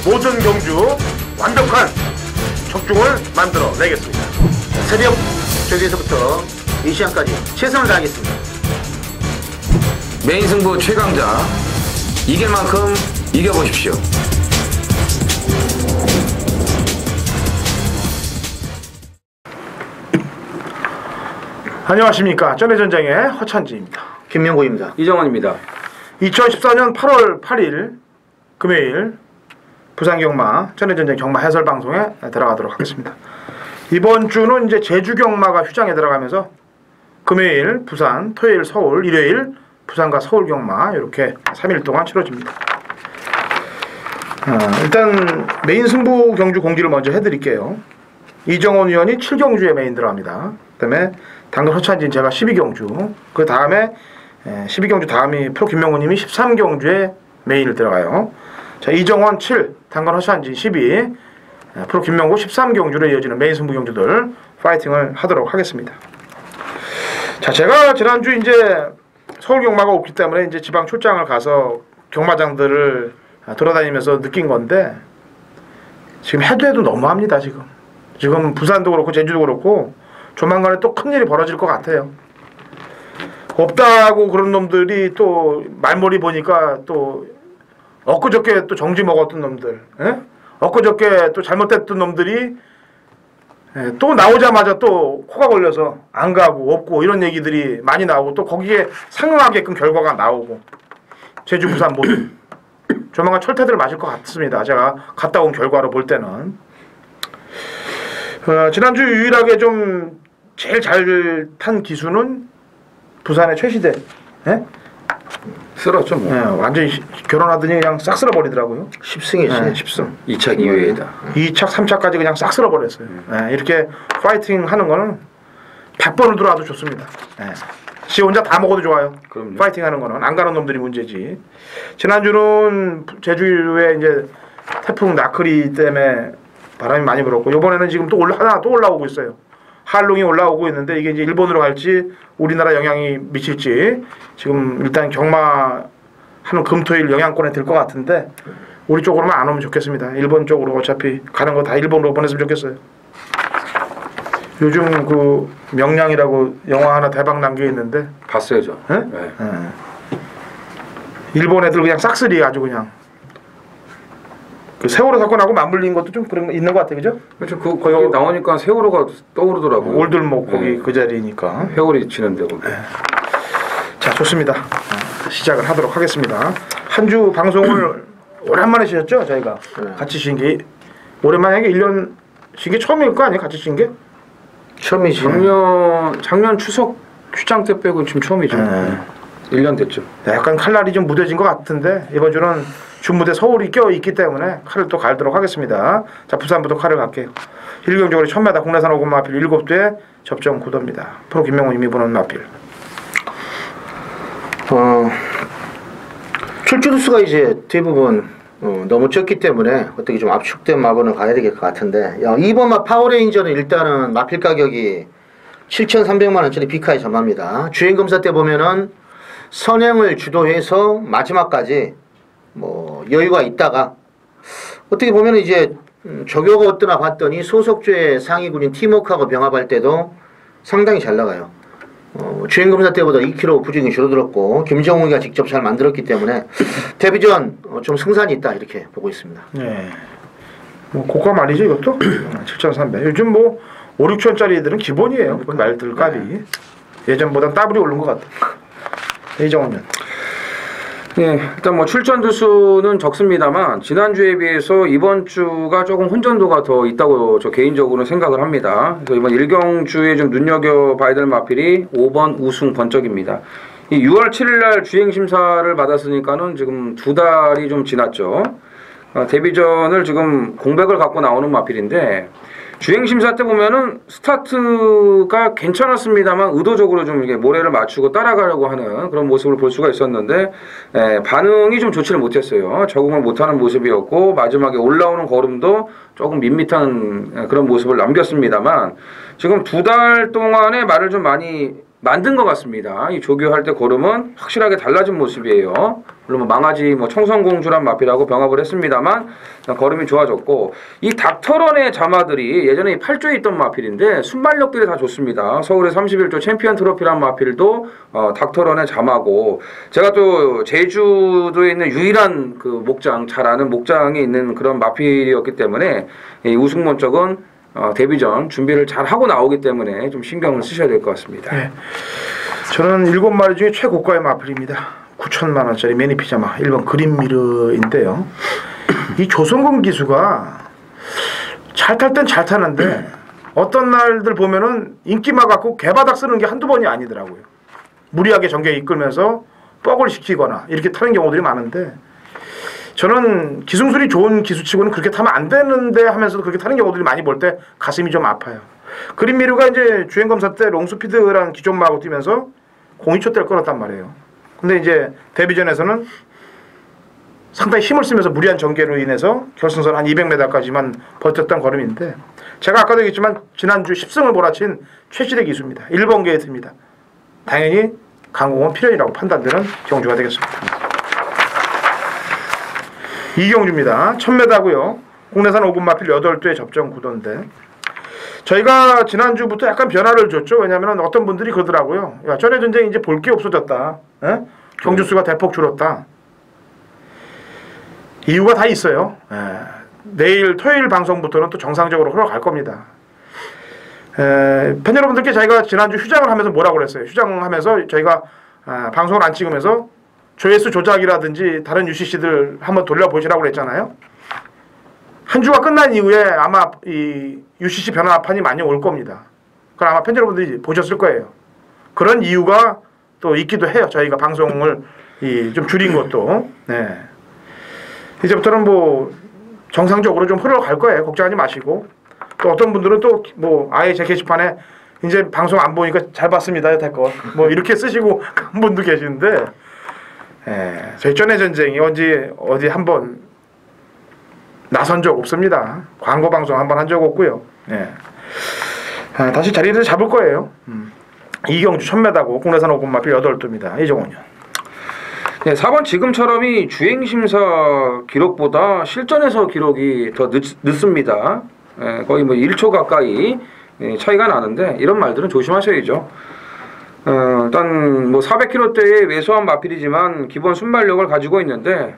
모든 경주 완벽한 적중을 만들어 내겠습니다. 새벽 저기에서부터 이 시간까지 최선을 다하겠습니다. 메인 승부 최강자 이길 만큼 이겨보십시오. 안녕하십니까. 전해전장의 허찬지입니다. 김명구입니다. 이정원입니다. 2014년 8월 8일 금요일 부산경마 전해전장 경마 해설방송에 들어가도록 하겠습니다. 이번 주는 이제 제주경마가 휴장에 들어가면서 금요일 부산, 토요일 서울, 일요일 부산과 서울경마 이렇게 3일 동안 치러집니다. 일단 메인 승부 경주 공지를 먼저 해드릴게요. 이정원 위원이 7경주에 메인 들어갑니다. 그 다음에 당근 허찬진 제가 12경주, 그 다음에 12경주 다음이 프로 김명우님이 13경주에 메인을 들어가요. 자, 이정원 7, 당근 허찬진 12, 프로 김명우 13경주로 이어지는 메인 승부 경주들 파이팅을 하도록 하겠습니다. 자, 제가 지난주 이제 서울 경마가 없기 때문에 이제 지방 출장을 가서 경마장들을 돌아다니면서 느낀 건데 지금 해도 너무합니다. 지금 부산도 그렇고 제주도 그렇고 조만간에 또 큰일이 벌어질 것 같아요. 없다고 그런 놈들이 또 말머리 보니까 또 엊그저께 또 정지 먹었던 놈들, 엊그저께 또 잘못됐던 놈들이 또 나오자마자 또 코가 걸려서 안 가고 없고 이런 얘기들이 많이 나오고 또 거기에 상응하게끔 결과가 나오고 제주 부산 모두 조만간 철퇴들을 맞을 것 같습니다. 제가 갔다 온 결과로 볼 때는 지난주 유일하게 좀 제일 잘 탄 기수는 부산의 최시대. 쓸었죠 뭐. 완전히 결혼하더니 그냥 싹 쓸어버리더라고요. 10승이지. 10승. 2차 2회다. 2착 3착까지 그냥 싹 쓸어버렸어요. 이렇게 파이팅 하는 거는 100번을 들어와도 좋습니다. 지 혼자 다 먹어도 좋아요. 그럼요. 파이팅 하는 거는 안 가는 놈들이 문제지. 지난주는 제주에 이제 태풍 나크리 때문에 바람이 많이 불었고 이번에는 지금 또 하나 또 올라오고 있어요. 한롱이 올라오고 있는데 이게 이제 일본으로 갈지 우리나라 영향이 미칠지 지금 일단 경마 하는 금토일 영향권에 들 것 같은데 우리 쪽으로만 안 오면 좋겠습니다. 일본 쪽으로 어차피 가는 거 다 일본으로 보냈으면 좋겠어요. 요즘 그 명량이라고 영화 하나 대박 난 게 있는데 봤어요 저. 네. 일본 애들 그냥 싹쓸이 아주 그냥 그 세월호 사건하고 맞물린 것도 좀 그런 거 있는 것 같아요, 그죠? 그렇죠. 거기 나오니까 세월호가 떠오르더라고요. 올들목 거기 그 자리니까 회오리 치는데 거기. 자, 좋습니다. 시작을 하도록 하겠습니다. 한 주 방송을 오랜만에 쉬었죠, 저희가. 같이 쉰 게 오랜만에 한 게 1년 쉰 게 처음일 거 아니에요, 같이 쉰 게? 처음이지. 작년 추석 휴장 때 빼고 지금 처음이죠. 1년 됐죠. 약간 칼날이 좀 무뎌진 것 같은데 이번 주는 준무대 서울이 껴있기 때문에 칼을 또 갈도록 하겠습니다. 자, 부산부터 칼을 갈게요. 1경적으로 1000m 국내산 5금 마필 7대 접전 9도입니다. 프로 김명훈님이 보는 마필. 출주 수가 이제 대부분 너무 적기 때문에 어떻게 좀 압축된 마번을 가야 될 것 같은데 이번 파워레인저는 일단은 마필 가격이 7,300만 원짜리 비카에 전망합니다. 주행검사 때 보면은 선행을 주도해서 마지막까지 뭐 여유가 있다가 어떻게 보면 이제 조교가 어떠나 봤더니 소속주의 상위군인 팀워크하고 병합할 때도 상당히 잘 나가요. 주행검사 때보다 2kg 부진이 줄어들었고 김정우가 직접 잘 만들었기 때문에 데뷔전 좀 승산이 있다 이렇게 보고 있습니다. 네. 뭐 고가 말이죠 이것도? 7,300. 요즘 뭐 5, 6천짜리들은 기본이에요. 그 말들 값이. 예전보단 더블이 오른 것 같아. 이정원은. 네, 일단 뭐 출전 두수는 적습니다만 지난주에 비해서 이번 주가 조금 혼전도가 더 있다고 저 개인적으로는 생각을 합니다. 그래서 이번 1경주에 좀 눈여겨봐야 될 마필이 5번 우승 번쩍입니다. 이 6월 7일날 주행심사를 받았으니까는 지금 2달이 좀 지났죠. 데뷔전을 지금 공백을 갖고 나오는 마필인데 주행심사 때 보면은 스타트가 괜찮았습니다만 의도적으로 좀 이게 모래를 맞추고 따라가려고 하는 그런 모습을 볼 수가 있었는데 반응이 좀 좋지를 못했어요. 적응을 못하는 모습이었고 마지막에 올라오는 걸음도 조금 밋밋한 그런 모습을 남겼습니다만 지금 2달 동안에 말을 좀 많이 만든 것 같습니다. 이 조교할 때 걸음은 확실하게 달라진 모습이에요. 물론 뭐 망아지, 뭐 청성공주란 마필하고 병합을 했습니다만 걸음이 좋아졌고, 이 닥터런의 자마들이 예전에 이 8조에 있던 마필인데 순발력들이 다 좋습니다. 서울의 31조 챔피언 트로피란 마필도 닥터런의 자마고, 제가 또 제주도에 있는 유일한 그 목장, 잘 아는 목장에 있는 그런 마필이었기 때문에 이 우승목적은 데뷔 전 준비를 잘 하고 나오기 때문에 좀 신경을 쓰셔야 될 것 같습니다. 네. 저는 7마리 중에 최고가의 마필입니다. 9천만 원짜리 매니피자마 1번 그린미르인데요. 이 조성근 기수가 잘 탈 땐 잘 타는데 어떤 날들 보면은 인기마 갖고 개바닥 쓰는 게 한두 번이 아니더라고요. 무리하게 전개 이끌면서 뻑을 시키거나 이렇게 타는 경우들이 많은데, 저는 기승술이 좋은 기수치고는 그렇게 타면 안 되는데 하면서도 그렇게 타는 경우들이 많이 볼 때 가슴이 좀 아파요. 그린미르가 이제 주행검사 때 롱스피드랑 기존마하고 뛰면서 02초대를 끊었단 말이에요. 근데 이제 데뷔전에서는 상당히 힘을 쓰면서 무리한 전개로 인해서 결승선 한 200m까지만 버텼던 걸음인데, 제가 아까도 얘기했지만 지난주 10승을 몰아친 최시대 기수입니다. 1번 게이트입니다. 당연히 강공은 필연이라고 판단되는 경주가 되겠습니다. 이경주입니다. 1000m고요. 국내산 5군 마필 8도의 접전 구도인데, 저희가 지난주부터 약간 변화를 줬죠. 왜냐하면 어떤 분들이 그러더라고요. 야, 전의 전쟁이 이제 볼 게 없어졌다. 에? 경주수가 대폭 줄었다. 이유가 다 있어요. 내일 토요일 방송부터는 또 정상적으로 흘러갈 겁니다. 팬 여러분들께 저희가 지난주 휴장을 하면서 뭐라고 그랬어요. 휴장하면서 저희가 방송을 안 찍으면서 조회수 조작이라든지 다른 UCC들 한번 돌려보시라고 그랬잖아요. 한 주가 끝난 이후에 아마 이 UCC 변화판이 많이 올 겁니다. 그럼 아마 팬 여러분들이 보셨을 거예요. 그런 이유가 또 있기도 해요. 저희가 방송을 좀 줄인 것도. 네. 이제부터는 뭐 정상적으로 좀 흘러갈 거예요. 걱정하지 마시고. 또 어떤 분들은 또 뭐 아예 제 게시판에 이제 방송 안 보니까 잘 봤습니다. 여태껏 뭐 이렇게 쓰시고 한 분도 계시는데, 저희 전의 전쟁이 어디 한번 나선 적 없습니다. 광고 방송 한번 한 적 없고요. 다시 자리를 잡을 거예요. 이경주 1000m고 국내산 5군 마필 8도입니다. 이정원이요. 네, 4번 지금처럼이 주행심사 기록보다 실전에서 기록이 더 늦습니다. 거의 뭐 1초 가까이 차이가 나는데, 이런 말들은 조심하셔야죠. 일단 뭐 400km대의 왜소한 마필이지만 기본 순발력을 가지고 있는데,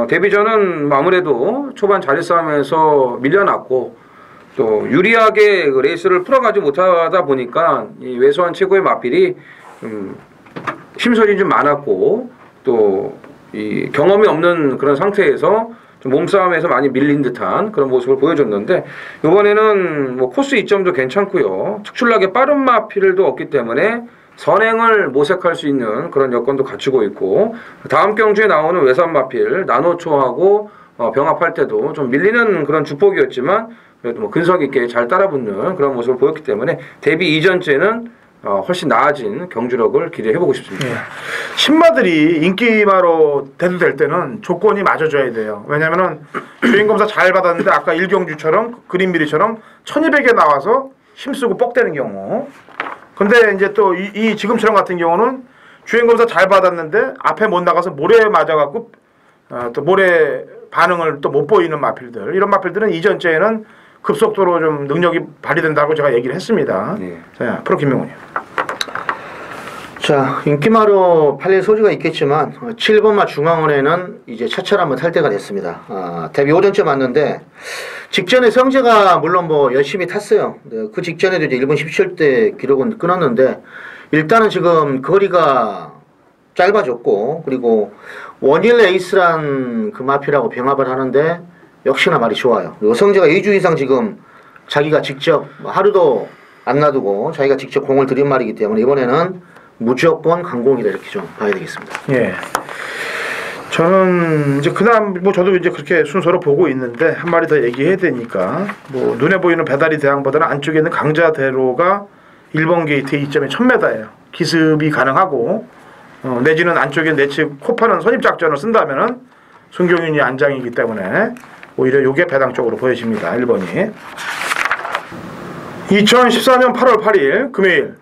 데뷔전은 아무래도 초반 자리 싸움에서 밀려났고, 또 유리하게 그 레이스를 풀어가지 못하다 보니까 이 왜소한 최고의 마필이 힘소진이 좀 많았고, 또 이 경험이 없는 그런 상태에서 좀 몸싸움에서 많이 밀린 듯한 그런 모습을 보여줬는데, 이번에는 뭐 코스 이점도 괜찮고요. 특출나게 빠른 마필도 없기 때문에 선행을 모색할 수 있는 그런 여건도 갖추고 있고, 다음 경주에 나오는 외산 마필 나노초하고 병합할 때도 좀 밀리는 그런 주폭이었지만 그래도 뭐 근성 있게 잘 따라붙는 그런 모습을 보였기 때문에 데뷔 이전째는 훨씬 나아진 경주력을 기대해보고 싶습니다. 신마들이 인기마로 대두될 때는 조건이 맞아줘야 돼요. 왜냐면은 주행검사 잘 받았는데 아까 1경주처럼 그린미르처럼 1200에 나와서 힘쓰고 뻑대는 경우, 근데 이제 또 이 지금처럼 같은 경우는 주행검사 잘 받았는데 앞에 못 나가서 모래 맞아갖고 또 모래 반응을 또 못 보이는 마필들, 이런 마필들은 이전째에는 급속도로 좀 능력이 발휘된다고 제가 얘기를 했습니다. 자, 프로 김명훈이요. 자, 인기마로 팔릴 소지가 있겠지만 7번마 중앙원에는 이제 차차를 한번 탈 때가 됐습니다. 데뷔 5전째 맞는데 직전에 성재가 물론 뭐 열심히 탔어요. 그 직전에도 이제 1분 17대 기록은 끊었는데, 일단은 지금 거리가 짧아졌고, 그리고 원일 에이스란 그 마필하고 병합을 하는데 역시나 말이 좋아요. 그리고 성재가 2주 이상 지금 자기가 직접 하루도 안 놔두고 자기가 직접 공을 들인 말이기 때문에 이번에는 무조건 강공이다, 이렇게 좀 봐야 되겠습니다. 예. 저는 이제 그다음 뭐 저도 이제 그렇게 순서로 보고 있는데, 한 마리 더 얘기해야 되니까, 뭐 눈에 보이는 배다리 대항보다는 안쪽에 있는 강자대로가 1번 게이트의 이점이 1000m예요. 기습이 가능하고, 내지는 안쪽에 내측 코파는 선입작전을 쓴다면은 손경윤이 안장이기 때문에 오히려 요게 배당 쪽으로 보여집니다. 1번이. 2014년 8월 8일 금요일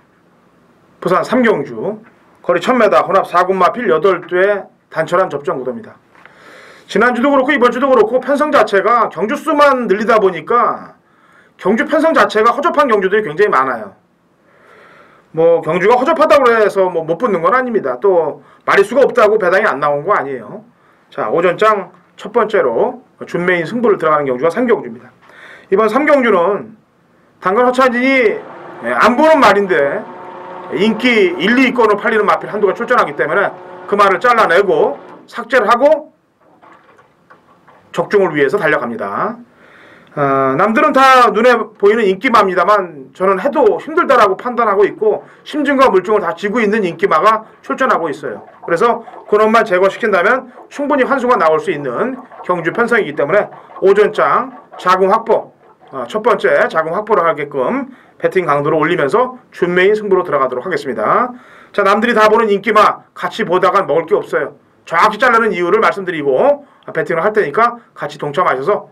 부산 3경주 거리 1000m 혼합 4군 마필 8대 단촐한 접전 구도입니다. 지난주도 그렇고 이번 주도 그렇고 편성 자체가 경주 수만 늘리다 보니까 경주 편성 자체가 허접한 경주들이 굉장히 많아요. 뭐 경주가 허접하다고 해서 뭐 못 붙는 건 아닙니다. 또 마리수가 없다고 배당이 안 나온 거 아니에요. 자, 오전장 첫 번째로 준메인 승부를 들어가는 경주가 3경주입니다. 이번 3경주는 당근 허찬진이 안 보는 말인데 인기 1, 2위권으로 팔리는 마필 한두가 출전하기 때문에 그 말을 잘라내고 삭제를 하고 적중을 위해서 달려갑니다. 남들은 다 눈에 보이는 인기마입니다만 저는 해도 힘들다라고 판단하고 있고 심증과 물증을 다 쥐고 있는 인기마가 출전하고 있어요. 그래서 그놈만 제거시킨다면 충분히 환수가 나올 수 있는 경주 편성이기 때문에 오전장 자궁 확보, 첫 번째 자궁 확보를 하게끔 배팅 강도를 올리면서 준메인 승부로 들어가도록 하겠습니다. 자, 남들이 다 보는 인기마 같이 보다간 먹을 게 없어요. 정확히 자르는 이유를 말씀드리고 배팅을 할 테니까 같이 동참하셔서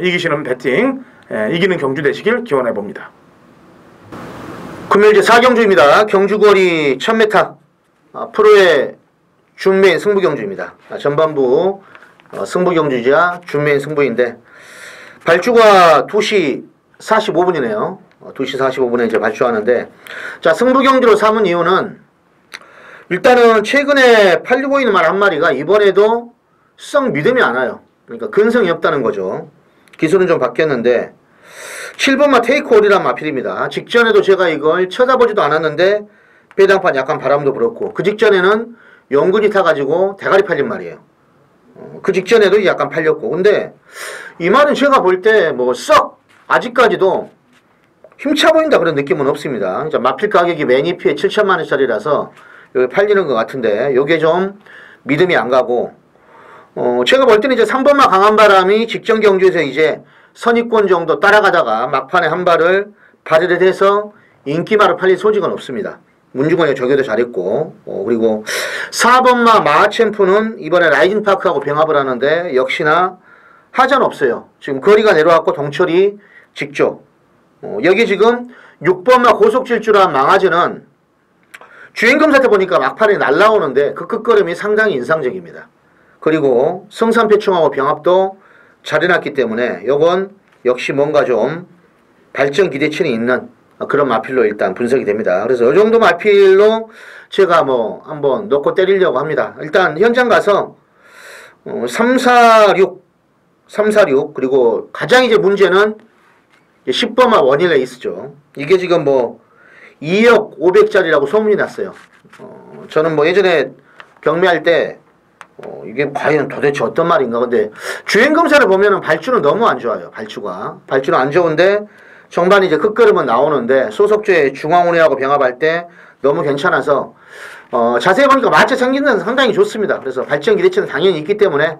이기시는 배팅, 이기는 경주 되시길 기원해 봅니다. 금요일 이제 4경주입니다. 경주거리 1000m 프로의 준메인 승부경주입니다. 전반부 승부경주이자 준메인 승부인데 발주가 2시 45분이네요. 2시 45분에 이제 발주하는데, 자, 승부경주로 삼은 이유는 일단은 최근에 팔리고 있는 말 한 마리가 이번에도 썩 믿음이 안 와요. 그러니까 근성이 없다는 거죠. 기술은 좀 바뀌었는데 7번마 테이크홀이란 마필입니다. 직전에도 제가 이걸 쳐다보지도 않았는데 배당판 약간 바람도 불었고, 그 직전에는 연근이 타가지고 대가리 팔린 말이에요. 그 직전에도 약간 팔렸고, 근데 이 말은 제가 볼 때 뭐 썩 아직까지도 힘차 보인다 그런 느낌은 없습니다. 마필 가격이 매니피에 7천만원짜리라서 여기 팔리는 것 같은데 요게 좀 믿음이 안 가고, 제가 볼 때는 이제 3번마 강한바람이 직전 경주에서 이제 선입권 정도 따라가다가 막판에 한 발을 발휘를 해서 인기마로 팔릴 소식은 없습니다. 문주권이 저기도 잘했고, 그리고 4번마 마하챔프는 이번에 라이징파크하고 병합을 하는데 역시나 하전 없어요. 지금 거리가 내려왔고 동철이 직접. 여기 지금 6번마 고속질주란 망아지는 주행검사 때 보니까 막판에 날라오는데 그 끝걸음이 상당히 인상적입니다. 그리고 성산패충하고 병합도 잘 해놨기 때문에 요건 역시 뭔가 좀 발전 기대치는 있는 그런 마필로 일단 분석이 됩니다. 그래서 요 정도 마필로 제가 뭐 한번 놓고 때리려고 합니다. 일단 현장 가서 346 그리고 가장 이제 문제는 10번마 원일 레이스죠. 이게 지금 뭐 2억 500짜리라고 소문이 났어요. 저는 뭐 예전에 경매할 때 이게 과연 도대체 어떤 말인가. 근데 주행검사를 보면은 발주는 너무 안 좋아요. 발주는 안 좋은데 정반 이제 끝걸음은 나오는데 소속주에 중앙운해하고 병합할 때 너무 괜찮아서 자세히 보니까 마체 생긴 데는 상당히 좋습니다. 그래서 발전 기대치는 당연히 있기 때문에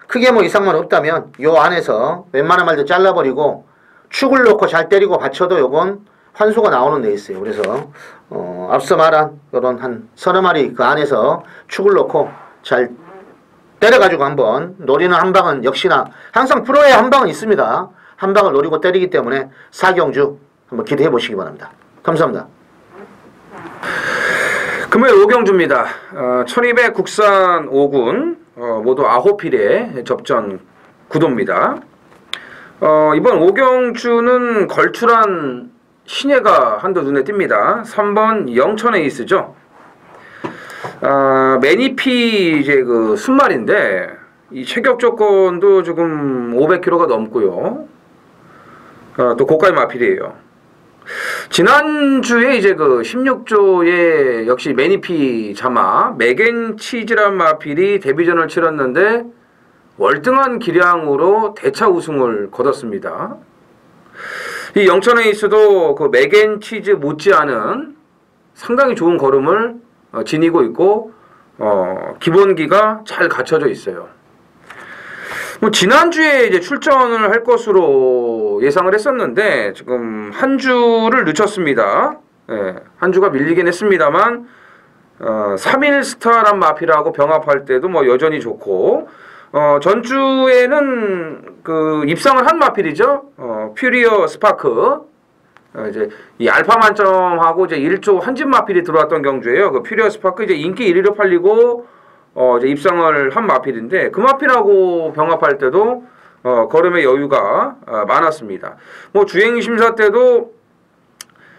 크게 뭐 이상만 없다면 요 안에서 웬만한 말들 잘라버리고 축을 놓고 잘 때리고 받쳐도 요건 환수가 나오는 데 있어요. 그래서 앞서 말한 요런 한 서너 마리 그 안에서 축을 놓고 잘 때려가지고 한번 노리는 한 방은 역시나 항상 프로에 한 방은 있습니다. 한 방을 노리고 때리기 때문에 4경주 한번 기대해 보시기 바랍니다. 감사합니다. 금요일 5경주입니다. 1200 국산 5군 모두 9필의 접전 구도입니다. 이번 5경주는 걸출한 신예가 한두 눈에 띕니다. 3번 영천 에이스죠. 매니피 이제 그 순말인데 이 체격 조건도 지금 500kg가 넘고요. 또 고가의 마필이에요. 지난주에 이제 그 16조에 역시 매니피 자마 맥앤치즈란 마필이 데뷔전을 치렀는데 월등한 기량으로 대차 우승을 거뒀습니다. 이 영천 에이스도 그 맥앤치즈 못지않은 상당히 좋은 걸음을 지니고 있고 기본기가 잘 갖춰져 있어요. 뭐 지난주에 이제 출전을 할 것으로 예상을 했었는데 지금 한 주를 늦췄습니다. 예, 한 주가 밀리긴 했습니다만 3일 스타란 마필하고 병합할 때도 뭐 여전히 좋고 전주에는 그 입상을 한 마필이죠. 퓨리어 스파크 이제 이 알파 만점하고 이제 1조 한진 마필이 들어왔던 경주예요. 그 퓨리어스 파크 이제 인기 1위로 팔리고 이제 입상을 한 마필인데 그 마필하고 병합할 때도 걸음의 여유가 많았습니다. 뭐 주행 심사 때도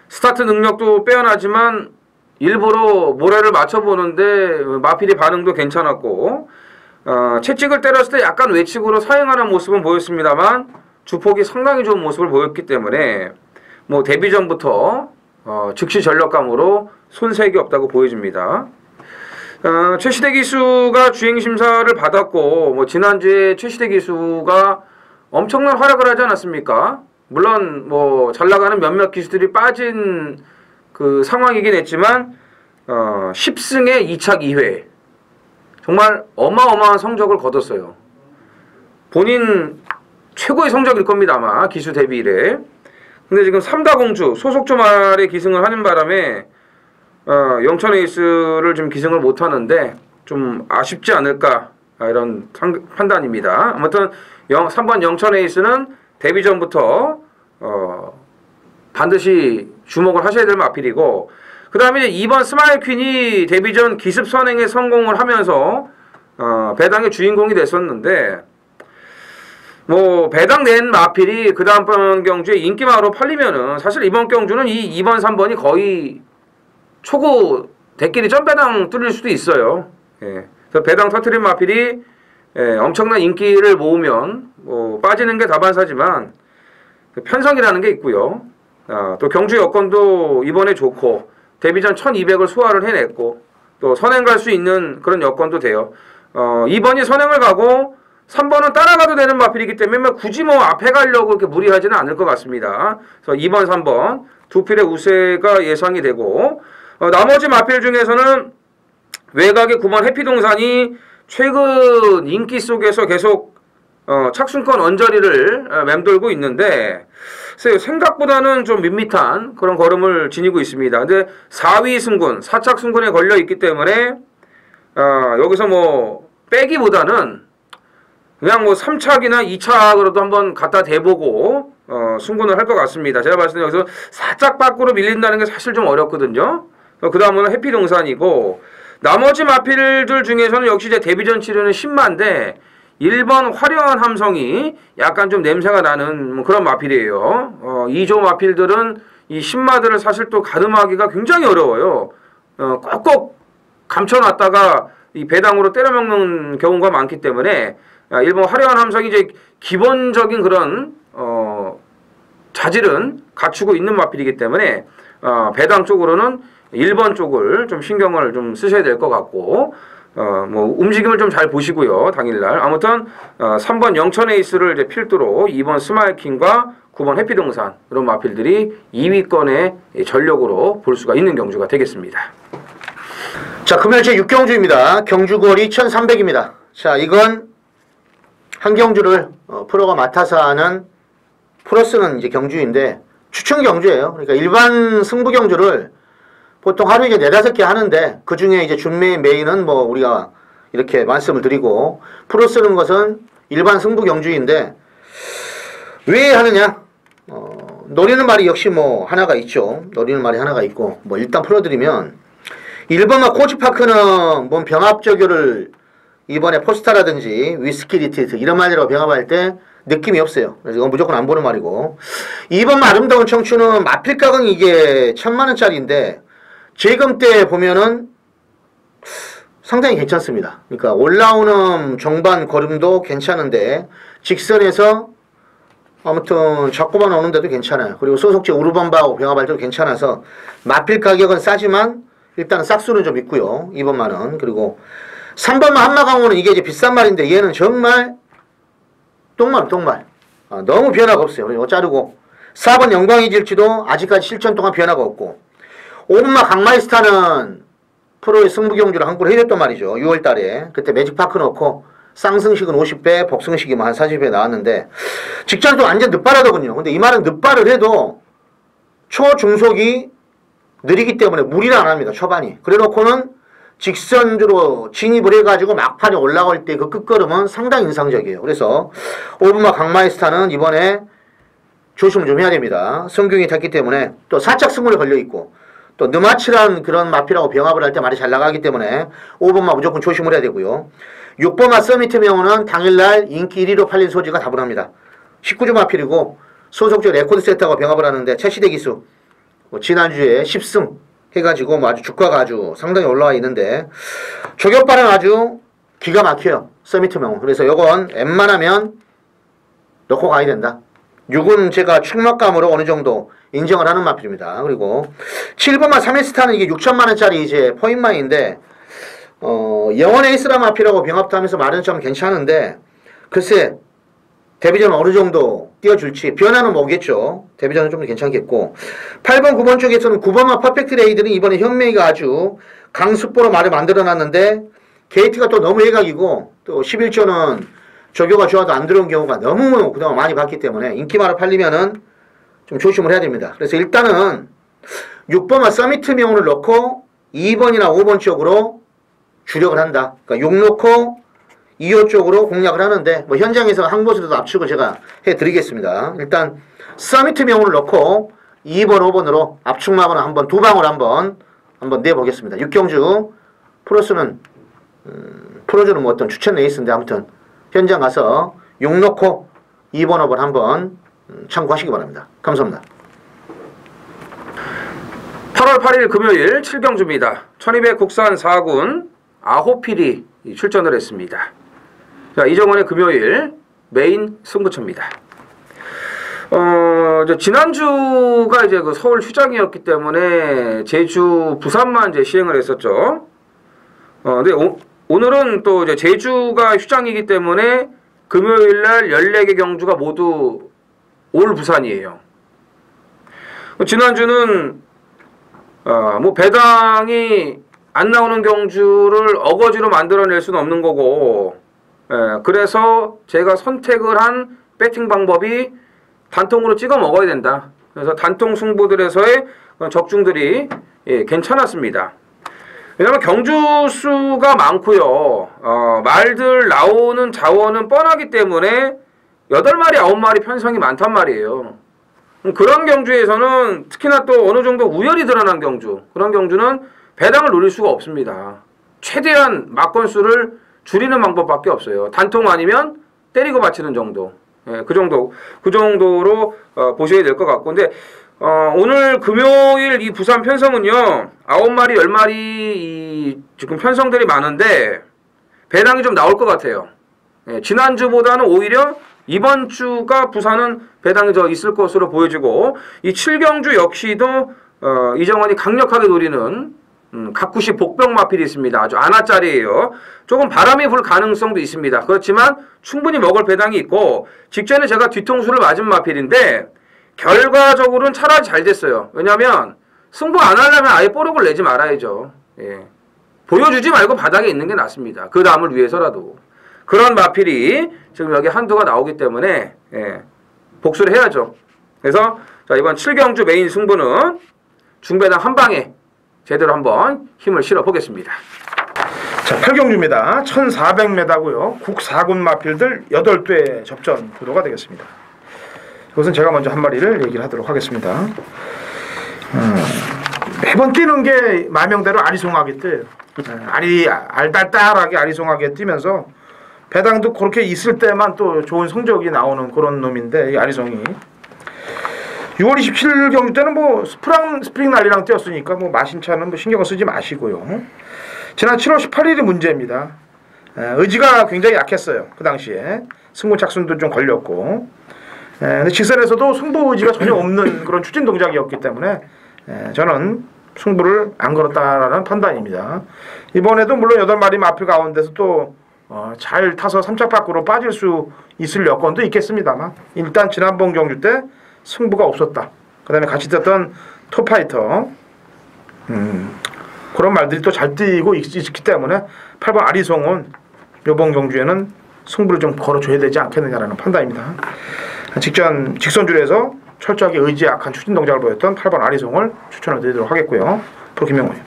스타트 능력도 빼어나지만 일부러 모래를 맞춰보는데 마필이 반응도 괜찮았고 채찍을 때렸을 때 약간 외측으로 사행하는 모습은 보였습니다만 주폭이 상당히 좋은 모습을 보였기 때문에 뭐 데뷔 전부터 즉시 전력감으로 손색이 없다고 보여집니다. 최시대 기수가 주행 심사를 받았고 뭐 지난주에 최시대 기수가 엄청난 활약을 하지 않았습니까? 물론 뭐 잘 나가는 몇몇 기수들이 빠진 그 상황이긴 했지만 10승에 2착 2회 정말 어마어마한 성적을 거뒀어요. 본인 최고의 성적일 겁니다 아마 기수 데뷔 이래. 근데 지금 삼다공주 소속조 말에 기승을 하는 바람에 영천 에이스를 좀 기승을 못하는데 좀 아쉽지 않을까 이런 판단입니다. 아무튼 3번 영천 에이스는 데뷔 전부터 반드시 주목을 하셔야 될 마필이고 그 다음에 2번 스마일 퀸이 데뷔 전 기습 선행에 성공을 하면서 배당의 주인공이 됐었는데 뭐 배당 낸 마필이 그 다음번 경주에 인기마로 팔리면은 사실 이번 경주는 이 2번 3번이 거의 초구 대끼리 점배당 뚫릴 수도 있어요. 예. 그래서 배당 터트린 마필이 엄청난 인기를 모으면 뭐 빠지는 게 다반사지만 편성이라는 게 있고요. 또 경주 여건도 이번에 좋고 데뷔 전 1200을 소화를 해냈고 또 선행 갈 수 있는 그런 여건도 돼요. 2번이 선행을 가고 3번은 따라가도 되는 마필이기 때문에 굳이 뭐 앞에 가려고 이렇게 무리하지는 않을 것 같습니다. 그래서 2번, 3번 두 필의 우세가 예상이 되고 나머지 마필 중에서는 외곽의 9번 해피동산이 최근 인기 속에서 계속 착순권 언저리를 맴돌고 있는데 생각보다는 좀 밋밋한 그런 걸음을 지니고 있습니다. 근데 4위 승군, 4착 승군에 걸려 있기 때문에 여기서 뭐 빼기보다는 그냥 뭐 3착이나 2착으로도 한번 갖다 대보고 승군을 할 것 같습니다. 제가 봤을 때 여기서 살짝 밖으로 밀린다는 게 사실 좀 어렵거든요. 그 다음은 해피동산이고 나머지 마필들 중에서는 역시 이제 데뷔전 치료는 10마인데 1번 화려한 함성이 약간 좀 냄새가 나는 그런 마필이에요. 2조 마필들은 이 10마들을 사실 또 가늠하기가 굉장히 어려워요. 꼭꼭 감춰놨다가 이 배당으로 때려먹는 경우가 많기 때문에 1번 화려한 함성이 이제 기본적인 그런 자질은 갖추고 있는 마필이기 때문에 배당 쪽으로는 1번 쪽을 좀 신경을 좀 쓰셔야 될 것 같고 뭐 움직임을 좀 잘 보시고요 당일날. 아무튼 3번 영천 에이스를 이제 필두로 2번 스마일킹과 9번 해피동산 이런 마필들이 2위권의 전력으로 볼 수가 있는 경주가 되겠습니다. 자, 금요일 제6경주입니다. 경주거리 1300입니다. 자, 이건 한 경주를 프로가 맡아서 하는 프로스는 이제 경주인데 추천 경주예요. 그러니까 일반 승부 경주를 보통 하루에 이제 4-5개 하는데 그 중에 이제 준메인 메인은 뭐 우리가 이렇게 말씀을 드리고 프로 쓰는 것은 일반 승부 경주인데 왜 하느냐? 노리는 말이 역시 뭐 하나가 있죠. 노리는 말이 하나가 있고 뭐 일단 풀어드리면 1번과 코치파크는 뭔 병합적교를 이번에 포스타라든지 위스키 리트리트 이런 말이라고 병합할 때 느낌이 없어요. 그래서 이건 무조건 안 보는 말이고 2번 아름다운 청춘은 마필가격이 이게 1000만원짜리인데 재금 때 보면은 상당히 괜찮습니다. 그러니까 올라오는 정반 걸음도 괜찮은데 직선에서 아무튼 잡고만 오는데도 괜찮아요. 그리고 소속제 우르반바하고 병합할 때도 괜찮아서 마필 가격은 싸지만 일단은 싹수는 좀 있고요. 2번만은. 그리고 3번만 한마강호는 이게 이제 비싼 말인데 얘는 정말 똥말. 너무 변화가 없어요. 그리고 자르고 4번 영광이 질지도 아직까지 실전 동안 변화가 없고 5번마 강마이스타는 프로의 승부경주를 한 골 해줬단 말이죠. 6월달에 그때 매직파크 넣고 쌍승식은 50배 복승식이 한 40배 나왔는데 직전도 완전 늦발하더군요. 근데 이 말은 늦발을 해도 초중속이 느리기 때문에 무리를 안 합니다. 초반이. 그래놓고는 직선으로 진입을 해가지고 막판에 올라갈 때 그 끝걸음은 상당히 인상적이에요. 그래서 5번마 강마이스타는 이번에 조심을 좀 해야 됩니다. 성균이 탔기 때문에 또 살짝 승부에 걸려 있고 또 느마치란 그런 마필하고 병합을 할 때 말이 잘 나가기 때문에 5번마 무조건 조심을 해야 되고요. 6번마 서미트 명호는 당일날 인기 1위로 팔린 소지가 다분합니다. 19주 마필이고 소속주 레코드 세트하고 병합을 하는데 최시대 기수 지난주에 10승 해가지고 아주 주가가 아주 상당히 올라와 있는데 조격발은 아주 기가 막혀요. 서미트 명호. 그래서 요건 웬만하면 넣고 가야 된다. 6은 제가 축막감으로 어느 정도 인정을 하는 마필입니다. 그리고 7번마 3회스타는 이게 6천만원짜리 이제 포인마인데 영원 에이스라 마필하고 병합도 하면서 말은 좀 괜찮은데 글쎄 데뷔전은 어느 정도 띄워줄지 변화는 뭐겠죠. 데뷔전은 좀 괜찮겠고 8번 9번 쪽에서는 9번마 퍼펙트 레이드는 이번에 현명이가 아주 강습보로 말을 만들어놨는데 게이트가 또 너무 외곽이고 또 11조는 조교가 좋아도 안 들어온 경우가 너무 그동안 많이 봤기 때문에 인기말을 팔리면은 좀 조심을 해야 됩니다. 그래서 일단은 6번과 서미트 명호를 넣고 2번이나 5번 쪽으로 주력을 한다. 그러니까 6 넣고 2호 쪽으로 공략을 하는데 뭐 현장에서 한 곳에도 압축을 제가 해드리겠습니다. 일단 서미트 명호를 넣고 2번, 5번으로 압축막으로 한번 두 방울 한번 내보겠습니다. 6경주 프로스는 프로즈는 뭐 어떤 추천 레이스인데 아무튼 현장 가서 6 넣고 2번, 5번 한번 참고하시기 바랍니다. 감사합니다. 8월 8일 금요일 7경주입니다. 1200 국산 4군 아호필이 출전을 했습니다. 자, 이정원의 금요일 메인 승부처입니다. 지난주가 이제 그 서울 휴장이었기 때문에 제주, 부산만 이제 시행을 했었죠. 근데 오늘은 또 이제 제주가 휴장이기 때문에 금요일 날 14개 경주가 모두 올 부산이에요. 지난주는 뭐 배당이 안 나오는 경주를 어거지로 만들어낼 수는 없는 거고, 그래서 제가 선택을 한 배팅 방법이 단통으로 찍어 먹어야 된다. 그래서 단통 승부들에서의 적중들이 괜찮았습니다. 왜냐면 경주 수가 많고요. 말들 나오는 자원은 뻔하기 때문에 8마리, 9마리 편성이 많단 말이에요. 그런 경주에서는 특히나 또 어느 정도 우열이 드러난 경주, 그런 경주는 배당을 노릴 수가 없습니다. 최대한 막건수를 줄이는 방법밖에 없어요. 단통 아니면 때리고 바치는 정도. 그 정도로 보셔야 될 것 같고. 근데 오늘 금요일 이 부산 편성은요, 9마리, 10마리 이 지금 편성들이 많은데 배당이 좀 나올 것 같아요. 지난주보다는 오히려 이번 주가 부산은 배당이 더 있을 것으로 보여지고, 이 7경주 역시도 이정원이 강력하게 노리는 각구시 복병 마필이 있습니다. 아주 안아짜리예요. 조금 바람이 불 가능성도 있습니다. 그렇지만 충분히 먹을 배당이 있고, 직전에 제가 뒤통수를 맞은 마필인데 결과적으로는 차라리 잘 됐어요. 왜냐하면 승부 안 하려면 아예 뽀록을 내지 말아야죠. 보여주지 말고 바닥에 있는 게 낫습니다. 그 다음을 위해서라도. 그런 마필이 지금 여기 한두가 나오기 때문에 복수를 해야죠. 그래서 자, 이번 7경주 메인 승부는 중배당 한 방에 제대로 한번 힘을 실어 보겠습니다. 자, 8경주입니다. 1400m고요. 국 4군 마필들 8대 접전 구도가 되겠습니다. 이것은 제가 먼저 한 마리를 얘기를 하도록 하겠습니다. 매번 뛰는 게 말명대로 아리송하게 뛰어요. 알딸딸하게 아리송하게 뛰면서 배당도 그렇게 있을 때만 또 좋은 성적이 나오는 그런 놈인데, 이 아리송이 6월 27일 경주 때는 뭐 스프링 난리랑 뛰었으니까 뭐 마신차는 뭐 신경을 쓰지 마시고요. 지난 7월 18일이 문제입니다. 의지가 굉장히 약했어요. 그 당시에 승부 착순도 좀 걸렸고, 근데 직선에서도 승부 의지가 전혀 없는 그런 추진 동작이었기 때문에 저는 승부를 안 걸었다라는 판단입니다. 이번에도 물론 8마리 마필 가운데서 또 잘 타서 3차 밖으로 빠질 수 있을 여건도 있겠습니다만, 일단 지난번 경주 때 승부가 없었다. 그 다음에 같이 뛰었던 톱파이터, 그런 말들이 또 잘 뛰고 있기 때문에 8번 아리송은 이번 경주에는 승부를 좀 걸어줘야 되지 않겠느냐라는 판단입니다. 직선줄에서 철저하게 의지에 약한 추진 동작을 보였던 8번 아리송을 추천을 드리도록 하겠고요. 프로 김명호님.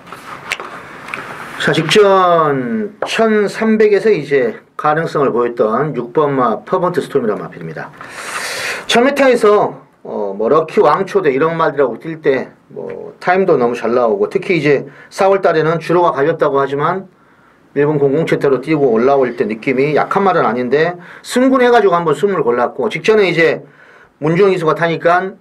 자, 직전 1300에서 이제 가능성을 보였던 6번마 퍼번트 스톰이라는 마필입니다. 1000m에서 뭐 럭키 왕초대 이런 말들하고 뛸 때 뭐 타임도 너무 잘 나오고 특히 이제 4월 달에는 주로가 갈렸다고 하지만 일본 00채태로 뛰고 올라올 때 느낌이 약한 말은 아닌데 승군해가지고 한번 숨을 골랐고 직전에 이제 문주영 기수가 타니까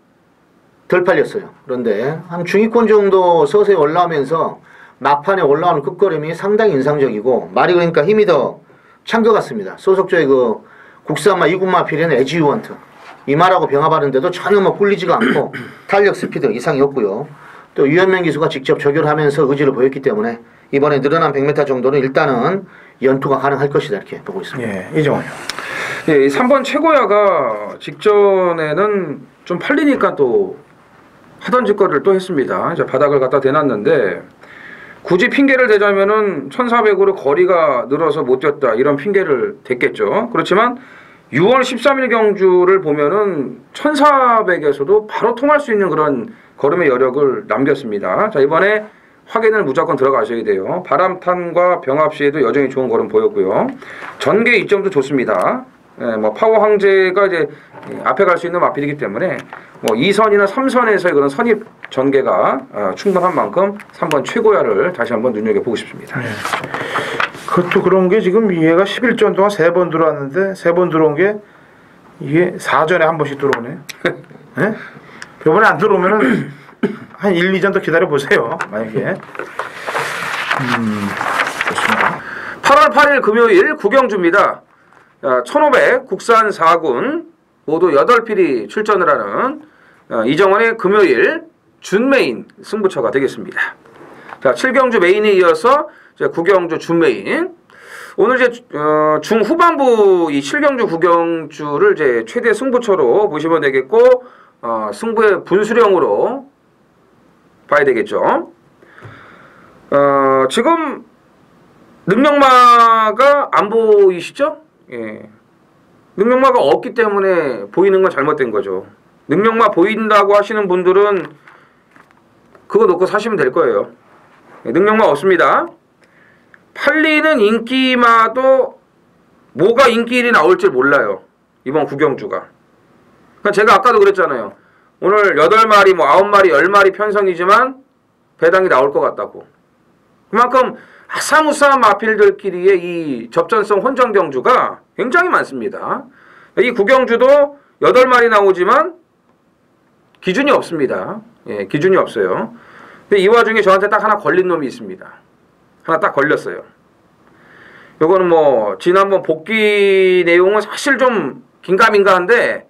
덜 팔렸어요. 그런데 한 중위권 정도 서서히 올라오면서 막판에 올라오는 끝걸음이 상당히 인상적이고 말이 그러니까 힘이 더 찬 것 같습니다. 소속조의 그 국산마 2군마 필에는 에지유원트 이마라고 병합하는데도 전혀 뭐 꿀리지가 않고 탄력 스피드 이상이 없고요. 또 유현명 기수가 직접 적용하면서 의지를 보였기 때문에 이번에 늘어난 100m 정도는 일단은 연투가 가능할 것이다 이렇게 보고 있습니다. 예, 이정원요. 예, 이 3번 최고야가 직전에는 좀 팔리니까 또 하던 짓거리를 또 했습니다. 이제 바닥을 갖다 대놨는데 굳이 핑계를 대자면은 1400으로 거리가 늘어서 못 뛰었다 이런 핑계를 댔겠죠. 그렇지만 6월 13일 경주를 보면은 1400에서도 바로 통할 수 있는 그런 걸음의 여력을 남겼습니다. 자, 이번에 확인을 무조건 들어가셔야 돼요. 바람탄과 병합 시에도 여전히 좋은 걸음 보였고요. 전개 이점도 좋습니다. 예, 뭐 파워 황제가 이제 앞에 갈 수 있는 마필이기 때문에 뭐 2선이나 3선에서의 그런 선입 전개가 충분한 만큼 3번 최고야를 다시 한번 눈여겨보고 싶습니다. 예. 그것도 그런 게 지금 얘가 11전 동안 3번 들어왔는데 3번 들어온 게 이게 4전에 한 번씩 들어오네. 예? 이번에 안 들어오면은 한 1, 2전 더 기다려 보세요. 만약에. 좋습니다. 8월 8일 금요일 구경주입니다. 1500 국산 4군 모두 8필이 출전을 하는 이정원의 금요일 준메인 승부처가 되겠습니다. 자, 7경주 메인에 이어서 이제 9경주 준메인. 오늘 이제 중후반부 이 7경주 9경주를 이제 최대 승부처로 보시면 되겠고 승부의 분수령으로 봐야 되겠죠. 지금 능력마가 안 보이시죠? 예. 능력마가 없기 때문에 보이는 건 잘못된 거죠. 능력마 보인다고 하시는 분들은 그거 놓고 사시면 될 거예요. 예, 능력마 없습니다. 팔리는 인기마도 뭐가 인기 1위 나올지 몰라요. 이번 구경주가. 그러니까 제가 아까도 그랬잖아요. 오늘 8마리, 뭐 9마리, 10마리 편성이지만 배당이 나올 것 같다고. 그만큼 아사무사한 마필들끼리의 이 접전성 혼전 경주가 굉장히 많습니다. 이 구경주도 8마리 나오지만 기준이 없습니다. 예, 기준이 없어요. 근데 이 와중에 저한테 딱 하나 걸린 놈이 있습니다. 하나 딱 걸렸어요. 요거는 뭐 지난번 복귀 내용은 사실 좀 긴가민가한데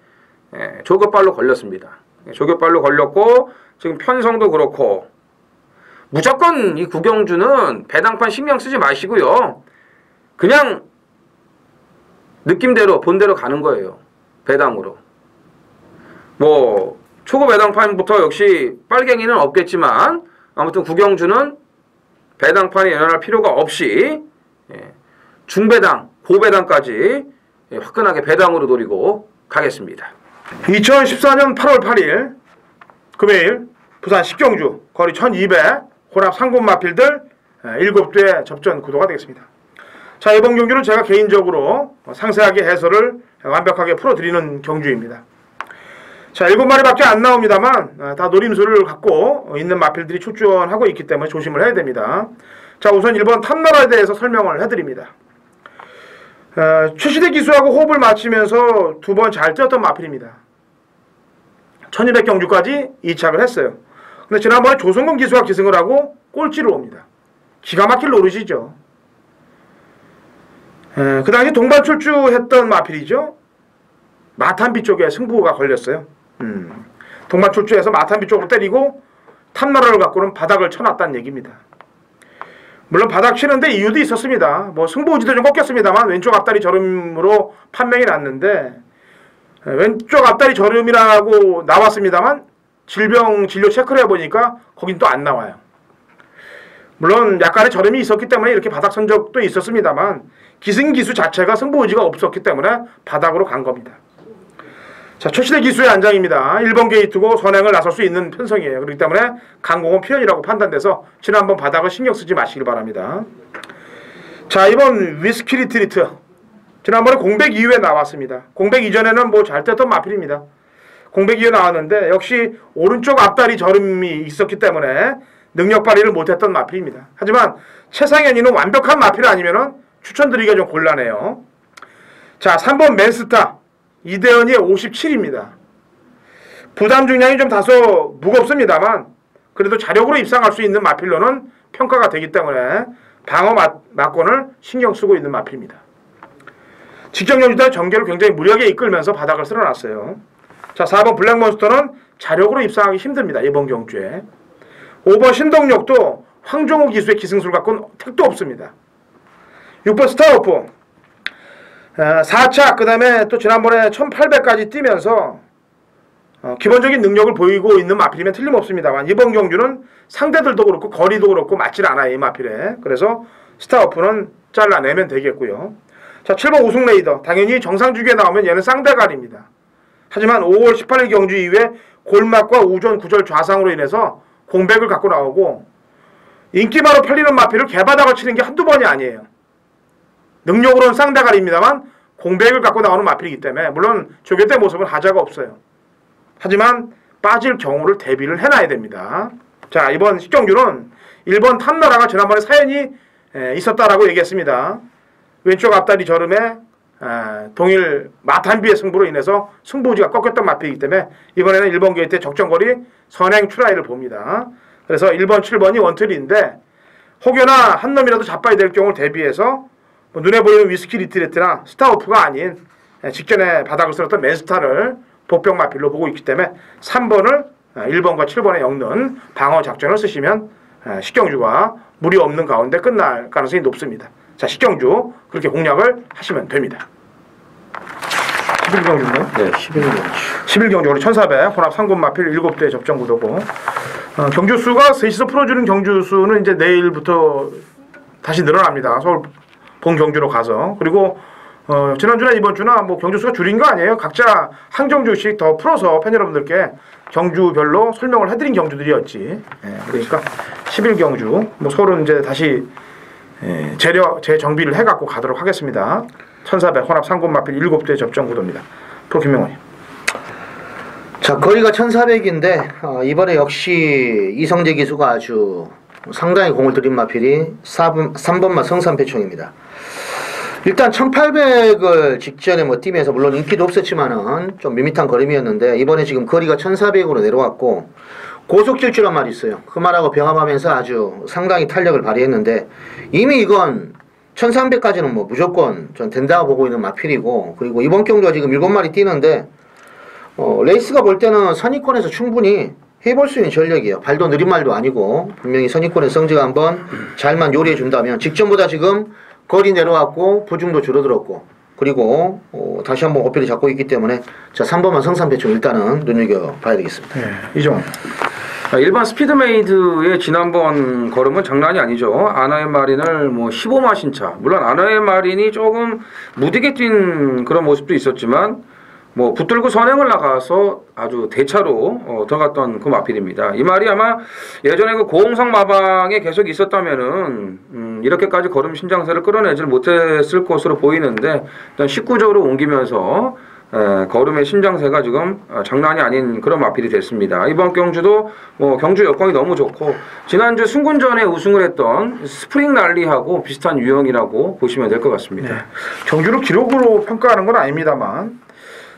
조급발로 걸렸습니다. 조급발로 걸렸고 지금 편성도 그렇고 무조건 이 구경주는 배당판 신경 쓰지 마시고요. 그냥 느낌대로 본대로 가는 거예요. 배당으로. 뭐 초급 배당판부터 역시 빨갱이는 없겠지만 아무튼 구경주는 배당판에 연연할 필요가 없이 중배당, 고배당까지 화끈하게 배당으로 노리고 가겠습니다. 2014년 8월 8일 금요일 부산 10경주 거리 1200 혼합 상군 마필들 7대 접전 구도가 되겠습니다. 자, 이번 경주는 제가 개인적으로 상세하게 해설을 완벽하게 풀어드리는 경주입니다. 자, 7마리밖에 안 나옵니다만 다 노림수를 갖고 있는 마필들이 출전하고 있기 때문에 조심을 해야 됩니다. 자, 우선 1번 탐나라에 대해서 설명을 해드립니다. 최시대 기수하고 호흡을 맞추면서 2번 잘 뛰었던 마필입니다. 1200경주까지 이착을 했어요. 근데 지난번에 조성근 기수가 기승을 하고 꼴찌를 옵니다. 기가 막힐 노릇이죠. 그 당시 동반 출주했던 마필이죠. 마탄비 쪽에 승부가 걸렸어요. 동반 출주해서 마탄비 쪽으로 때리고 탐나라를 갖고는 바닥을 쳐놨다는 얘기입니다. 물론 바닥 치는데 이유도 있었습니다. 뭐 승부지도 좀 꺾였습니다만 왼쪽 앞다리 저름으로 판명이 났는데 왼쪽 앞다리 저름이라고 나왔습니다만 질병 진료 체크를 해보니까 거긴 또 안 나와요. 물론 약간의 저름이 있었기 때문에 이렇게 바닥 선 적도 있었습니다만 기승기수 자체가 승부 의지가 없었기 때문에 바닥으로 간 겁니다. 자, 최시대 기수의 안장입니다. 1번 게이트고 선행을 나설 수 있는 편성이에요. 그렇기 때문에 강공은 피언이라고 판단돼서 지난번 바닥을 신경 쓰지 마시길 바랍니다. 자, 이번 위스키 리트리트 지난번에 공백 이후에 나왔습니다. 공백 이전에는 뭐 잘 뛰었던 마필입니다. 공백이 나왔는데 역시 오른쪽 앞다리 저름이 있었기 때문에 능력 발휘를 못했던 마필입니다. 하지만 최상현이는 완벽한 마필 아니면은 추천드리기가 좀 곤란해요. 자, 3번 맨스타 이대현이 57입니다. 부담 중량이 좀 다소 무겁습니다만 그래도 자력으로 입상할 수 있는 마필로는 평가가 되기 때문에 방어 막권을 신경 쓰고 있는 마필입니다. 직접 연주대 전개를 굉장히 무리하게 이끌면서 바닥을 쓸어놨어요. 자, 4번 블랙몬스터는 자력으로 입상하기 힘듭니다. 이번 경주에. 5번 신동력도 황종우 기수의 기승술 갖고는 택도 없습니다. 6번 스타워프 4차 그 다음에 또 지난번에 1800까지 뛰면서 기본적인 능력을 보이고 있는 마필이면 틀림없습니다만 이번 경주는 상대들도 그렇고 거리도 그렇고 맞질 않아요. 이 마필에. 그래서 스타워프는 잘라내면 되겠고요. 자, 7번 우승레이더 당연히 정상주기에 나오면 얘는 쌍대갈입니다. 하지만 5월 18일 경주 이후에 골막과 우전 구절 좌상으로 인해서 공백을 갖고 나오고 인기마로 팔리는 마필을 개바닥을 치는 게 한두 번이 아니에요. 능력으로는 쌍대갈입니다만 공백을 갖고 나오는 마필이기 때문에 물론 조교대 모습은 하자가 없어요. 하지만 빠질 경우를 대비를 해놔야 됩니다. 자, 이번 식경주는 1번 탐나라가 지난번에 사연이 있었다라고 얘기했습니다. 왼쪽 앞다리 저름에 동일 마탄비의 승부로 인해서 승부지가 꺾였던 마필이기 때문에 이번에는 1번 게이트의 적정거리 선행 추라이를 봅니다. 그래서 1번, 7번이 원틀인데 혹여나 한 놈이라도 자빠야 될 경우를 대비해서 눈에 보이는 위스키 리트레트나 스타워프가 아닌 직전에 바닥을 쓸었던 맨스타를 복병 마필로 보고 있기 때문에 3번을 1번과 7번에 엮는 방어 작전을 쓰시면 식경주가 무리 없는 가운데 끝날 가능성이 높습니다. 자, 식경주 그렇게 공략을 하시면 됩니다. 11경주인가요? 네, 11경주. 11경주 우리 1400 혼합 3군 마필 7대 접전 구도고 경주수가 셋이서 풀어주는 경주수는 이제 내일부터 다시 늘어납니다. 서울 본 경주로 가서. 그리고 지난주나 이번주나 뭐 경주수가 줄인 거 아니에요. 각자 한 경주씩 더 풀어서 팬 여러분들께 경주별로 설명을 해드린 경주들이었지. 그러니까 11경주 뭐 서울은 이제 다시 재정비를 해갖고 가도록 하겠습니다. 1400 혼합 3군 마필 7대 접전 구도입니다. 프로 김명원님. 자, 거리가 1400인데 이번에 역시 이성재 기수가 아주 상당히 공을 들인 마필이 3번마 성산패총입니다. 일단 1800을 직전에 뭐 뛰면서 물론 인기도 없었지만은 좀 밋밋한 걸음이었는데 이번에 지금 거리가 1400으로 내려왔고 고속질주란 말이 있어요. 그 말하고 병합하면서 아주 상당히 탄력을 발휘했는데 이미 이건 1300까지는 뭐 무조건 전 된다고 보고 있는 마필이고 그리고 이번 경주가 지금 7마리 뛰는데 레이스가 볼 때는 선의권에서 충분히 해볼 수 있는 전력이에요. 발도 느린 말도 아니고 분명히 선의권의 성지가 한번 잘만 요리해 준다면 직전보다 지금 거리 내려왔고 보중도 줄어들었고 그리고 다시 한번 어필을 잡고 있기 때문에 자 3번만 성산배총 일단은 눈여겨봐야 되겠습니다. 네, 이종원. 일반 스피드메이드의 지난번 걸음은 장난이 아니죠. 아나의 마린을 뭐 15마 신차. 물론 아나의 마린이 조금 무디게 뛴 그런 모습도 있었지만 뭐 붙들고 선행을 나가서 아주 대차로 들어갔던 그 마필입니다. 이 말이 아마 예전에 그 고홍성 마방에 계속 있었다면은 이렇게까지 걸음 신장세를 끌어내질 못했을 것으로 보이는데 일단 19조로 옮기면서 걸음의 신장세가 지금 장난이 아닌 그런 마필이 됐습니다. 이번 경주도 뭐 경주 여건이 너무 좋고 지난주 승군전에 우승을 했던 스프링 랠리하고 비슷한 유형이라고 보시면 될 것 같습니다. 네. 경주를 기록으로 평가하는 건 아닙니다만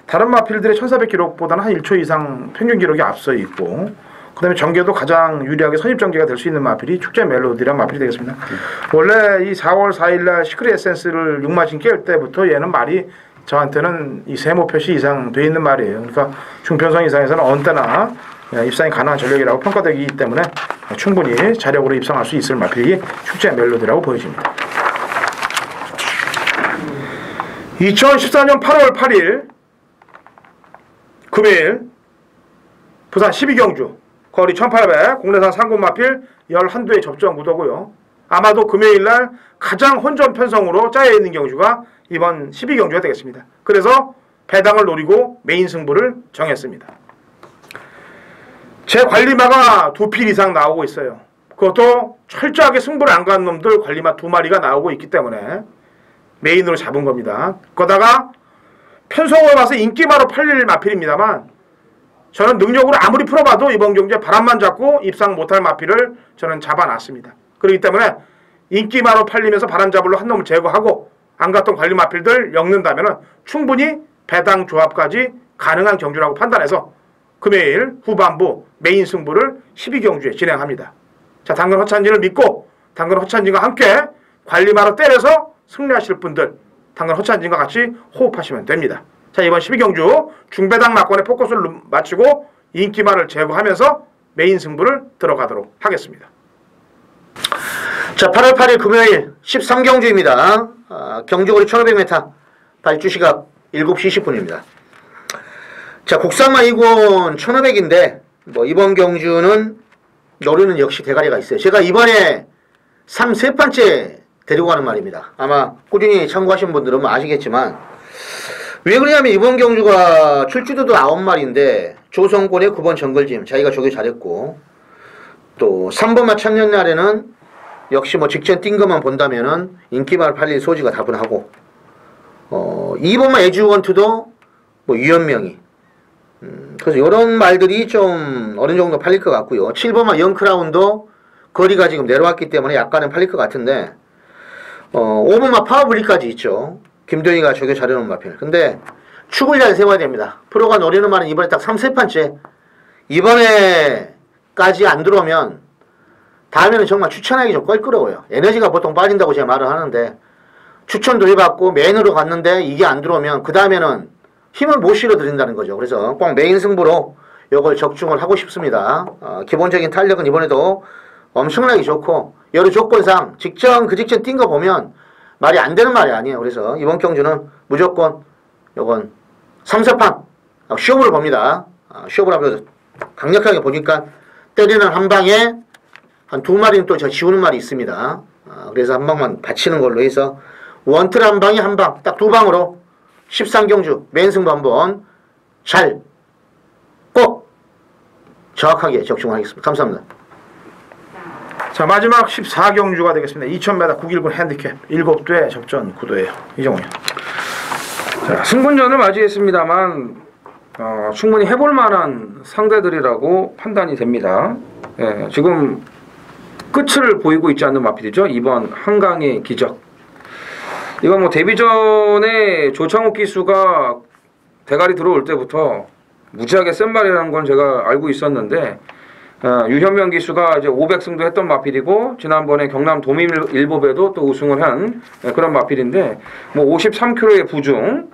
다른 마필들의 1400 기록보다는 한 1초 이상 평균 기록이 앞서 있고 그 다음에 전개도 가장 유리하게 선입전개가 될 수 있는 마필이 축제 멜로디란 마필이 되겠습니다. 원래 이 4월 4일날 시크릿 에센스를 6마신 깰 때부터 얘는 말이 저한테는 이 세모 표시 이상 돼 있는 말이에요. 그러니까 중편성 이상에서는 언제나 입상이 가능한 전력이라고 평가되기 때문에 충분히 자력으로 입상할 수 있을 마필이 축제 멜로디라고 보여집니다. 2014년 8월 8일 금일 부산 12경주 거리 1800 국내산 상군 마필 11도의 접전 구도고요. 아마도 금요일날 가장 혼전 편성으로 짜여있는 경주가 이번 12경주가 되겠습니다. 그래서 배당을 노리고 메인 승부를 정했습니다. 제 관리마가 2필 이상 나오고 있어요. 그것도 철저하게 승부를 안 가는 놈들 관리마 2마리가 나오고 있기 때문에 메인으로 잡은 겁니다. 거다가 편성을 봐서 인기마로 팔릴 마필입니다만 저는 능력으로 아무리 풀어봐도 이번 경기에 바람만 잡고 입상 못할 마피를 저는 잡아놨습니다. 그렇기 때문에 인기마로 팔리면서 바람 잡을로 한 놈을 제거하고 안 갔던 관리 마필들 엮는다면 충분히 배당 조합까지 가능한 경주라고 판단해서 금요일 후반부 메인 승부를 12경주에 진행합니다. 자, 당근 허찬진을 믿고 당근 허찬진과 함께 관리마로 때려서 승리하실 분들 당근 허찬진과 같이 호흡하시면 됩니다. 자, 이번 12경주 중배당 막권의 포커스를 맞추고 인기마를 제거하면서 메인 승부를 들어가도록 하겠습니다. 자, 8월 8일 금요일 13경주입니다. 경주거리 1500m 발주 시각 7시 20분입니다. 자, 국산마 2군 1500인데 뭐 이번 경주는 노리는 역시 대가리가 있어요. 제가 이번에 3번째 데리고 가는 말입니다. 아마 꾸준히 참고하신 분들은 아시겠지만 왜 그러냐면 이번 경주가 출주도도 9마리인데 조성권의 9번 정글짐 자기가 조개 잘했고 또 3번마 창년날에는 역시 뭐 직전 뛴 것만 본다면은 인기말 팔릴 소지가 다분하고 2번마 에듀원투도 뭐 유연명이 그래서 이런 말들이 좀 어느 정도 팔릴 것 같고요. 7번마 영크라운도 거리가 지금 내려왔기 때문에 약간은 팔릴 것 같은데 5번마 파워블리까지 있죠. 김도희가 저게 잘해놓은 마필. 근데 축을 잘 세워야 됩니다. 프로가 노리는 말은 이번에 딱 3세판째 이번에까지 안 들어오면 다음에는 정말 추천하기 좀 껄끄러워요. 에너지가 보통 빠진다고 제가 말을 하는데 추천도 해봤고 메인으로 갔는데 이게 안 들어오면 그 다음에는 힘을 못 실어드린다는 거죠. 그래서 꼭 메인 승부로 이걸 적중을 하고 싶습니다. 기본적인 탄력은 이번에도 엄청나게 좋고 여러 조건상 직전 뛴 거 보면 말이 안 되는 말이 아니에요. 그래서 이번 경주는 무조건 요건 3세판 쇼부를 봅니다. 쇼부를 하면서 강력하게 보니까 때리는 한 방에 한 2마리는 또 제가 지우는 말이 있습니다. 그래서 한 방만 받치는 걸로 해서 원틀 한 방에 한 방, 딱 2방으로 13경주 메인 승부 한번 잘 꼭 정확하게 적중하겠습니다. 감사합니다. 자, 마지막 14경주가 되겠습니다. 2000m 919 핸디캡 7대 접전 9도예요. 이정훈. 자, 승분전을 맞이했습니다만 충분히 해볼 만한 상대들이라고 판단이 됩니다. 예, 지금 끝을 보이고 있지 않는 마필이죠. 이번 한강의 기적. 이건 뭐 데뷔 전에 조창욱 기수가 대가리 들어올 때부터 무지하게 센 말이라는 건 제가 알고 있었는데 유현명 기수가 이제 500승도 했던 마필이고 지난번에 경남 도민일보배도 또 우승을 한 그런 마필인데 뭐 53km의 부중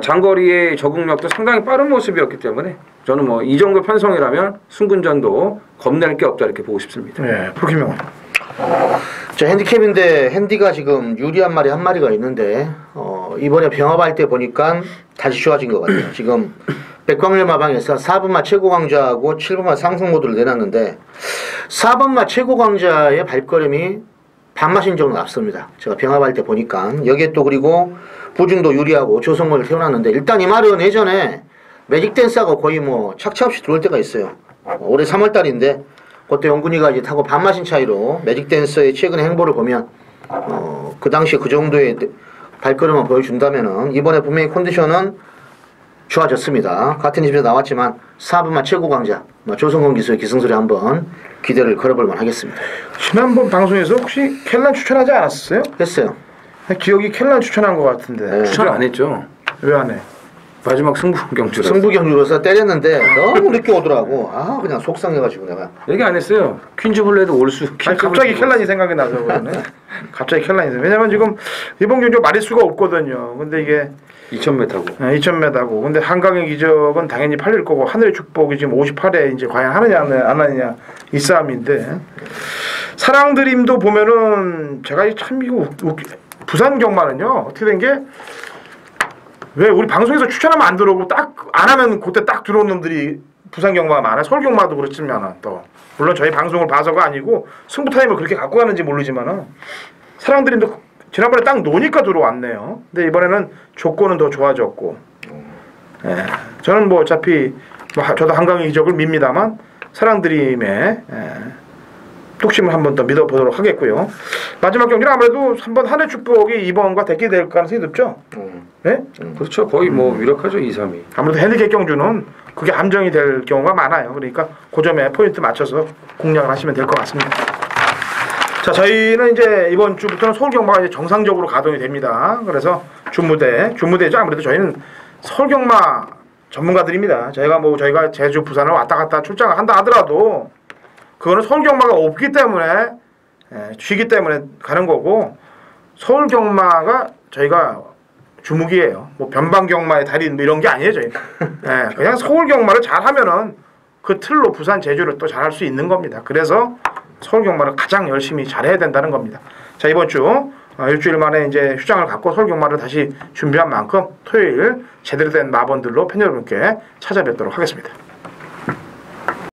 장거리의 적응력도 상당히 빠른 모습이었기 때문에 저는 뭐 이 정도 편성이라면 승군전도 겁낼 게 없다 이렇게 보고 싶습니다. 네, 프로키명. 자, 핸디캡인데 핸디가 지금 유리한 말이 한 마리가 있는데 이번에 병합할 때 보니까 다시 좋아진 것 같아요. 지금 백광열 마방에서 4번마 최고 강자하고 7번마 상승 모드를 내놨는데 4번마 최고 강자의 발걸음이 반마신 정도 앞섭니다. 제가 병합할 때 보니까 여기에 또 그리고 부중도 유리하고 조성모를 태워놨는데 일단 이 말은 예전에 매직댄스하고 거의 뭐 착차 없이 들어올 때가 있어요. 올해 3월달인데 그때 영군이가 이제 타고 반마신 차이로 매직댄서의 최근의 행보를 보면 그 당시에 그 정도의 발걸음만 보여준다면은 이번에 분명히 컨디션은 좋아졌습니다. 같은 집에서 나왔지만 4번마 최고 강자 조성건 기수의 기승술에 한번 기대를 걸어볼만 하겠습니다. 지난번 방송에서 혹시 켈란 추천하지 않았어요? 했어요. 기억이 켈란 추천한 것 같은데. 네. 추천 안 했죠. 왜 안 해? 마지막 승부 경주라. 승부 경주로서 때렸는데 너무 늦게 오더라고. 그냥 속상해가지고 내가. 얘기 안 했어요. 퀸즈블레드 올수. 아니, 갑자기 켈란이 생각이 나서 그러네. 갑자기 켈란이 생각이. 왜냐면 지금 이번 경주 마리수가 없거든요. 근데 이게 2000m고. 2000m고. 근데 한강의 기적은 당연히 팔릴 거고 하늘의 축복이 지금 58에 이제 과연 하느냐 안 하느냐 이 싸움인데 사랑드림도 보면은 제가 참 이거 부산 경마는요 어떻게 된 게 왜 우리 방송에서 추천하면 안 들어오고 딱 안 하면 그때 딱 들어온 놈들이 부산 경마가 많아. 서울 경마도 그렇지만 또 물론 저희 방송을 봐서가 아니고 승부 타임을 그렇게 갖고 가는지 모르지만은 사랑드림도 지난번에 딱 노니까 들어왔네요. 근데 이번에는 조건은 더 좋아졌고, 저는 뭐 어차피 뭐 저도 한강의 기적을 밉니다만 사랑드림의 뚝심을 한번 더 믿어보도록 하겠고요. 마지막 경기는 아무래도 3번 한해 축복이 2번과 대끼 될 가능성이 높죠. 네? 그렇죠. 거의 뭐 유력하죠 2, 3위. 아무래도 핸디캡 경주는 그게 함정이 될 경우가 많아요. 그러니까 그 점에 포인트 맞춰서 공략을 하시면 될 것 같습니다. 자, 저희는 이제 이번 주부터는 서울 경마가 이제 정상적으로 가동이 됩니다. 그래서 준무대죠. 아무래도 저희는 서울 경마 전문가들입니다. 저희가 제주, 부산을 왔다 갔다 출장을 한다 하더라도 그거는 서울 경마가 없기 때문에 쉬기 때문에 가는 거고, 서울 경마가 저희가 주목이에요. 뭐 변방 경마의 달인 뭐 이런 게 아니에요, 저희는. 그냥 서울 경마를 잘하면은 그 틀로 부산, 제주를 또 잘할 수 있는 겁니다. 그래서 서울 경마를 가장 열심히 잘해야 된다는 겁니다. 자, 이번 주 일주일 만에 이제 휴장을 갖고 서울 경마를 다시 준비한 만큼 토요일 제대로 된 마번들로 팬 여러분께 찾아뵙도록 하겠습니다.